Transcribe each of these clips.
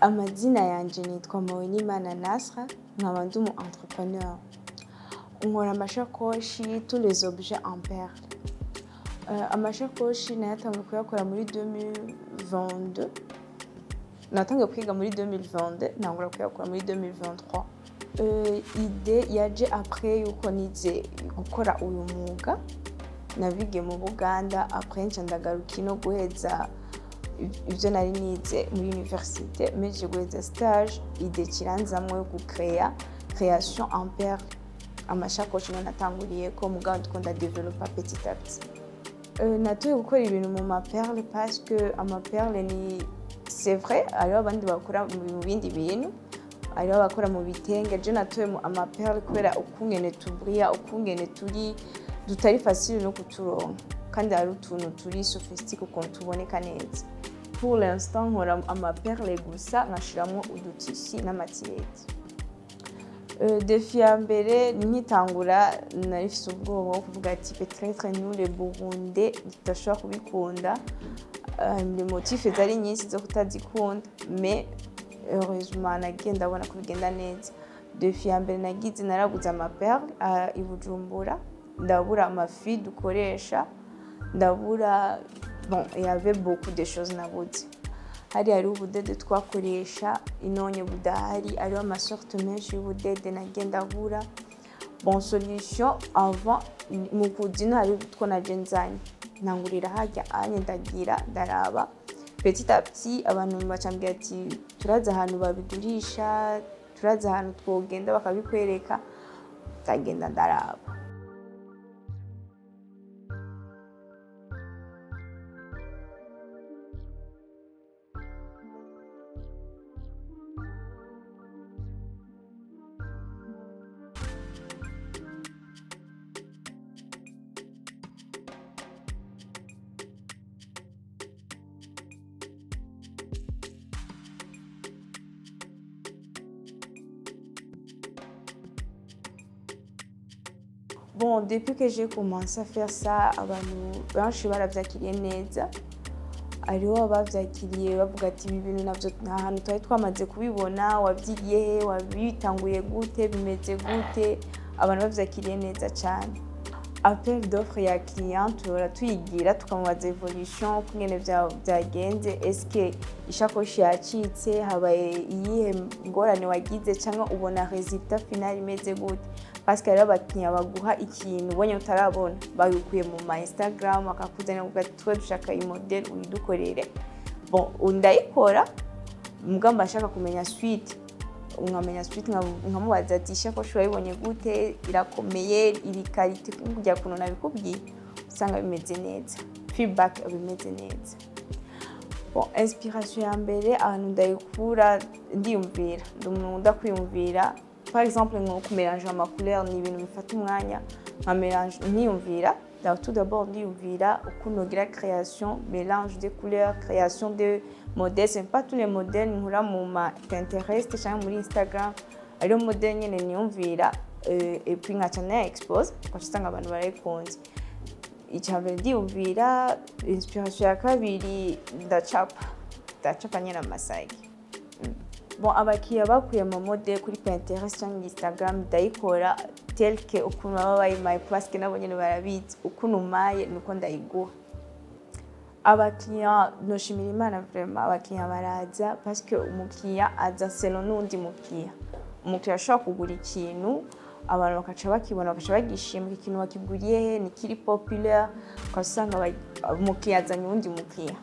Amazina yanje nitwa Muwenimana Nasra, nkaba ndi umu entrepreneur. Nkora amashakoshi, tous les objets en perles. Amashakoshi nayatanguye kuyakora muri 2022. Natangiye kwiga muri 2022, ntangura kuyakora muri 2023. Ide yaje après yuko nize gukora uyu mwuga. Navige mu Buganda, après nca ndagaruka no guheza ibyo nari nize muri université, mais je guheza stage ide kiranzamwe yo gucrea création en perles. Amashakoshi natanguriye ko mugabo ndikunda developer petit à petit. Natuye gukora ibintu mu maperle parce que amaperle ni c'est vrai ariho abandi bakora mu bindi bintu, ariho bakora mu bitenge. Je natuye mu amaperle kubera ukungene tubriya, ukungene dutari facile no kuturonka, kandi ari utuntu turi sophistique ukuntu tuboneka neza. Pour l'instant nkora amaperle gusa, nkashiramwo udutisi n'amatireti. Défi ya mbere nkitangura narifise ubwoba bwo kuvuga ati peut-être nous les Burundais tutashobora kubikunda. Les motifs zari nyinshi zo kutazikunda, mais heureusement nagiye ndabona ko bigenda neza. Défi ya mbere nagize naraguze amaperle i Bujumbura, ndabura amafi dukoresha, ndabura bon, il y avait beaucoup de choses nabuze. Hari ubudede twakoresha inonye budahari, ariho amasorte menshi y'ubudede nagenda bura. Bon, solution avant mu kudina hari utwo naje nzanye, ntangurira hajya anye ndagira ndaraba petit à petit. Abantu bacambye ati turaza ahantu babigurisha, turaza ahantu twogenda bakabikwereka, ndagenda ndaraba. Bon, depuis que j'ai commencé à faire ça, abantu benshi baravyakiriye neza. Ariho abavyakiriye bavuga ati ibi bintu navyo nta hantu twari twamaze kubibona, wavyigiye he, wabitanguye gute, bimeze gute. Abantu bavyakiriye neza cyane. Appel d'offre ya client tura tuyigira tukamubaza evolution kungene byagenze, eske ishakoshi yacitse, habaye iyihe ngorane wagize, cyangwa ubona resultat final imeze gute. Parce que abakiriya baguha ikintu ubonye utarabona, babikuye mu ma Instagram bakakuzanira kuvuga ati twe dushaka iyi model uyidukorere. Bon, ndayikora mugabo mbashaka kumenya suite, nkamenya suite, nkamubaza ati ishakoshi wayibonye gute, irakomeye, iri qualité kujya kuno nabikubwiye, usanga bimeze neza, feedback bimeze neza. Bon, inspiration ya mbere ahantu ndayikura ndiyumvira, umuntu ndakwiyumvira. Par exemple, nko mélanger ama couleurs ni ibintu bifata umwanya, nka mélange niyumvira. Tout d'abord ndiyumvira ukuntu gira création, mélange de couleurs, création de modèles. C'est pas tous les modèles nkura mu ma Pinterest cyangwa muri Instagram, ariyo modèle nyene niyumvira, et puis nkaca na expose ukasanga abantu barayikunze. Icyambere ndiyumvira. Inspiration ya kabiri ndacapa nyene amasage. Bon, abakiriya bakuye ama modèle kuri Pinterest cyangwa Instagram ndayikora tel que ukuntu baba bayimaye, parce que nabo nyene barabizi ukuntu maye nuko ndayiguha. Abakiriya noshimira Imana vraiment, abakiriya baraza parce que umukiriya aza selon n'undi mukiriya. Umukiriya ashobora kugura ikintu, abantu bakaca bakibona, bakaca bagishimira ikintu wakiguriye he, ni kiri populaire, ukasanga umukiriya azanye undi mukiriya.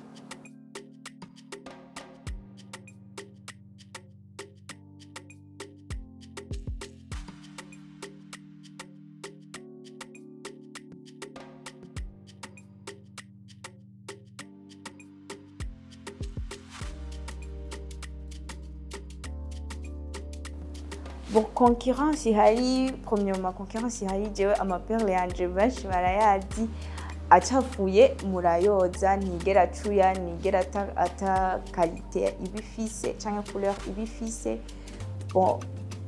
Bon, concurrence ihari, premièrement concurrence ihari, jewe amaperle yanje benshi barayazi, acafuye murayoza, ntigera acuya, ntigera ata qualité ibifise cyangwa couleur ibifise. Bon,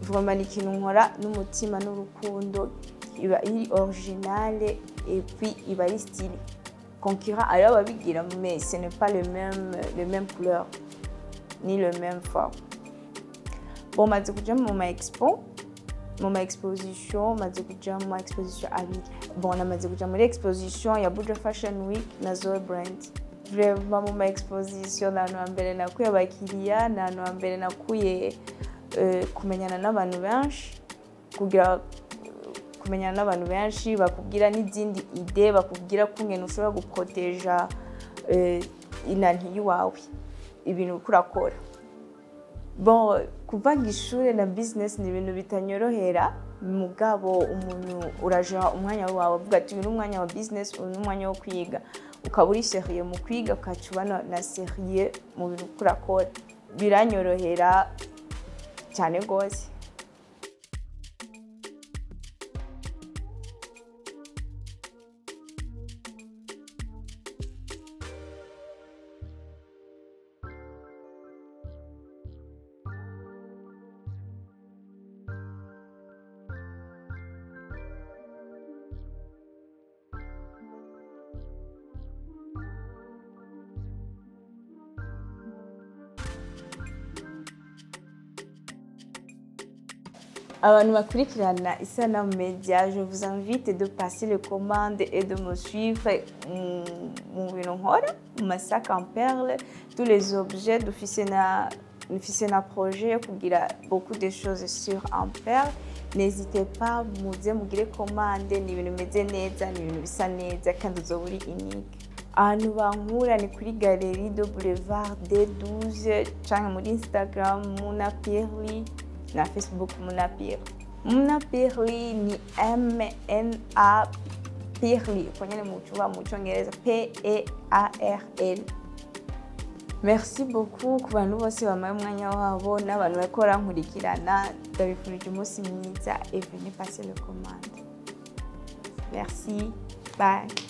vraiment ni ikintu nkora n'umutima n'urukundo, iba iri originale et puis iba ari style. Concurrent ariho babigira, mais ce n'est pas le même couleur ni le même forme. bon maze kuja mu ma expo mu ma exposition maze kuja mu ma exposition abiri bon namaze kuja muri exposition ya Buja Fashion Week na Zoe Brand vraiment mu ma exposition n'ahantu hambere nakuye abakiriya n'ahantu hambere nakuye kumenyana n'abantu benshi kugira kumenyana n'abantu benshi bakubwira n'izindi ide bakubwira kungena ushobora guproteja inanti yiwawe ibintu kurakora bon kuvanga ishure na business ni ibintu bitanyorohera mugabo umuntu uraja umwanya wawe avuga ati uyu umwanya wa business uyu umwanya wo kwiga ukaba uri sérieux mu kwiga ukacubana na sérieux mu bintu kurakora biranyorohera cyane gose. Abantu bakurikirana Isanamu Media, je vous invite de passer les commandes et de me suivre mu bintu nkora mu masac en perles, tous les objets d'officina projet kugira beaucoup de choses sur en perles. N'hésitez pas muze mugire commande, ni ibintu bimeze neza, ni ibintu bisa neza kandi uzoburi unique. Ahantu bankura ni kuri Galerie de Boulevard D12 canke muri Instagram Muna Pirli na Facebook Muna Pirli. Muna Pirli ni MNA Pirli kwenye muchuwa mu Cyongereza PEARL. Merci beaucoup ku bantu bose bamaye umwanya wabo n'abantu bakora nkurikirana ndabifurije umunsi mwiza et venez passer le commande. Merci. Bye.